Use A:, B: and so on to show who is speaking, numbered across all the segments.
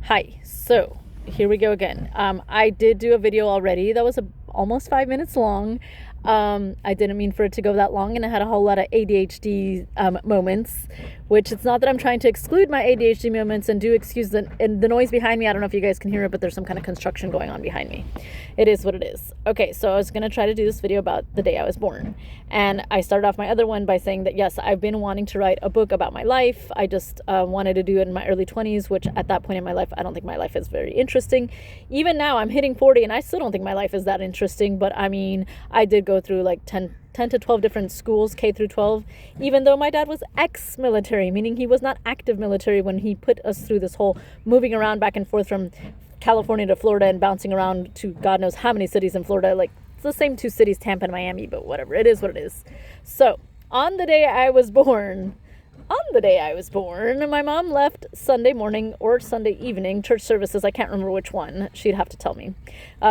A: Hi, so here we go again. I did do a video already that was almost 5 minutes long. I didn't mean for it to go that long, and I had a whole lot of ADHD moments, which it's not that I'm trying to exclude my ADHD moments, and do excuse the noise behind me. I don't know if you guys can hear it, but there's some kind of construction going on behind me. It is what it is. Okay, so I was going to try to do this video about the day I was born. And I started off my other one by saying that, yes, I've been wanting to write a book about my life. I just wanted to do it in my early 20s, which at that point in my life, I don't think my life is very interesting. Even now, I'm hitting 40, and I still don't think my life is that interesting. But I mean, I did go through like 10 to 12 different schools, K through 12, even though my dad was ex-military, meaning he was not active military when he put us through this whole moving around back and forth from California to Florida and bouncing around to God knows how many cities in Florida. Like, it's the same two cities, Tampa and Miami, but whatever. It is what it is. So, on the day I was born, my mom left Sunday morning or Sunday evening, church services. I can't remember which one. She'd have to tell me.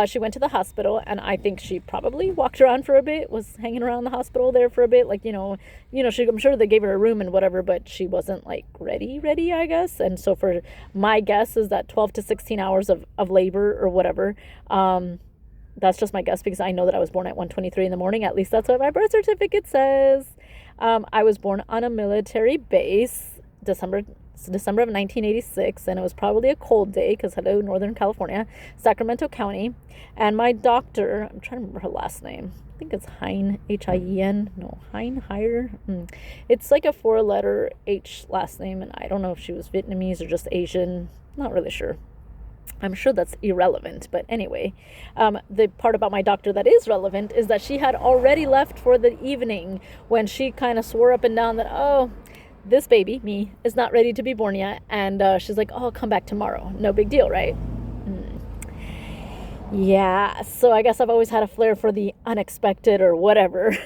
A: She went to the hospital, and I think she probably walked around for a bit, was hanging around the hospital there for a bit. Like, I'm sure they gave her a room and whatever, but she wasn't like ready, I guess. And so for my guess is that 12 to 16 hours of labor or whatever. That's just my guess because I know that I was born at 1:23 in the morning. At least that's what my birth certificate says. I was born on a military base, December of 1986, and it was probably a cold day because hello, Northern California, Sacramento County. And my doctor, I'm trying to remember her last name. I think it's Hein, H-I-E-N. No, Hire. It's like a 4-letter H last name, and I don't know if she was Vietnamese or just Asian. Not really sure. I'm sure that's irrelevant, but anyway, the part about my doctor that is relevant is that she had already left for the evening when she kind of swore up and down that, oh, this baby, me, is not ready to be born yet, and she's like, oh, I'll come back tomorrow. No big deal, right? Yeah, so I guess I've always had a flair for the unexpected or whatever,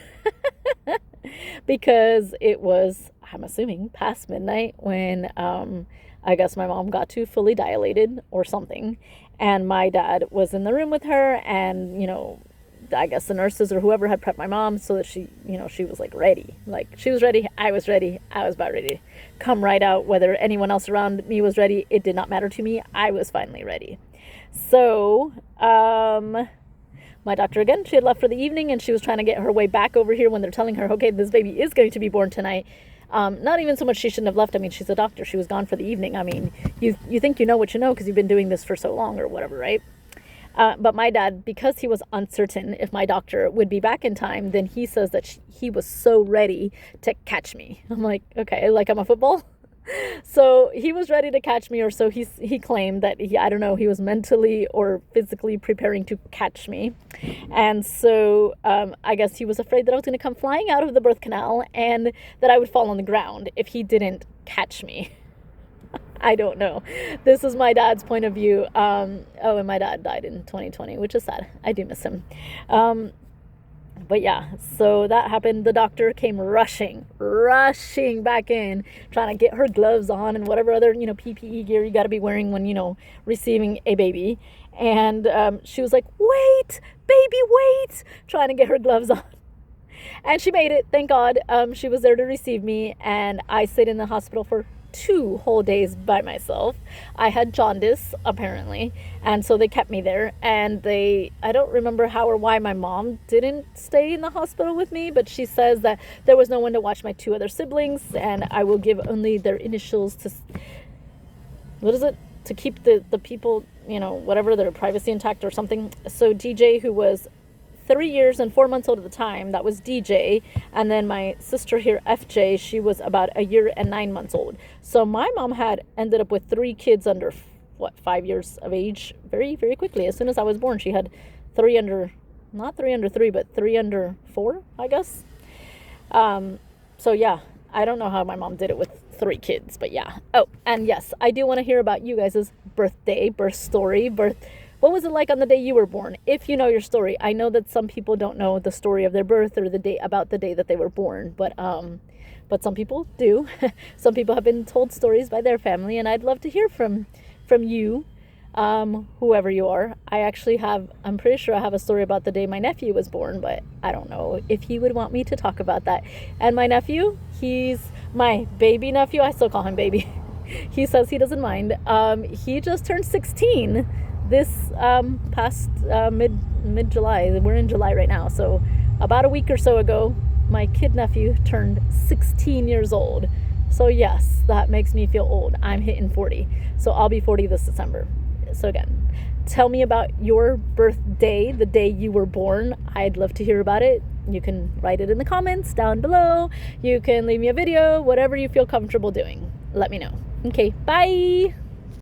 A: because it was, I'm assuming, past midnight when I guess my mom got too fully dilated or something, and my dad was in the room with her, and I guess the nurses or whoever had prepped my mom so that she was like ready. Like, she was ready, I was ready, I was about ready to come right out. Whether anyone else around me was ready, it did not matter to me. I was finally ready. So my doctor, again, she had left for the evening, and she was trying to get her way back over here when they're telling her, okay, this baby is going to be born tonight. Not even so much she shouldn't have left. I mean, she's a doctor. She was gone for the evening. I mean, you think you know what you know because you've been doing this for so long or whatever, right? But my dad, because he was uncertain if my doctor would be back in time, then he says that he was so ready to catch me. I'm like, okay, like I'm a football? So he was ready to catch me, or so he claimed that I don't know, he was mentally or physically preparing to catch me. And so I guess he was afraid that I was going to come flying out of the birth canal and that I would fall on the ground if he didn't catch me. I don't know. This is my dad's point of view. And my dad died in 2020, which is sad. I do miss him. But yeah, so that happened. The doctor came rushing back in, trying to get her gloves on and whatever other, PPE gear you got to be wearing when, receiving a baby. And she was like, wait, baby, wait, trying to get her gloves on. And she made it, thank God. She was there to receive me, and I stayed in the hospital for 2 whole days by myself. I had jaundice, apparently, and so they kept me there. And I don't remember how or why my mom didn't stay in the hospital with me, but she says that there was no one to watch my 2 other siblings, and I will give only their initials to keep the people, whatever, their privacy intact or something. So DJ, who was 3 years and 4 months old at the time, that was DJ. And then my sister here, FJ, she was about 1 year and 9 months old. So my mom had ended up with 3 kids under 5 years of age very, very quickly. As soon as I was born, she had 3 under, not 3 under 3, but 3 under 4, I guess. So yeah, I don't know how my mom did it with 3 kids, but yeah. Oh, and yes, I do want to hear about you guys' birth story, what was it like on the day you were born? If you know your story. I know that some people don't know the story of their birth or the day that they were born, but some people do. Some people have been told stories by their family, and I'd love to hear from you, whoever you are. I'm pretty sure I have a story about the day my nephew was born, but I don't know if he would want me to talk about that. And my nephew, he's my baby nephew. I still call him baby. he says he doesn't mind. He just turned 16 this past mid July. We're in July right now, so about a week or so ago, my kid nephew turned 16 years old. So yes, that makes me feel old. I'm hitting 40, so I'll be 40 this December. So again, tell me about your birthday, the day you were born. I'd love to hear about it. You can write it in the comments down below. You can leave me a video, whatever you feel comfortable doing. Let me know. Okay, bye.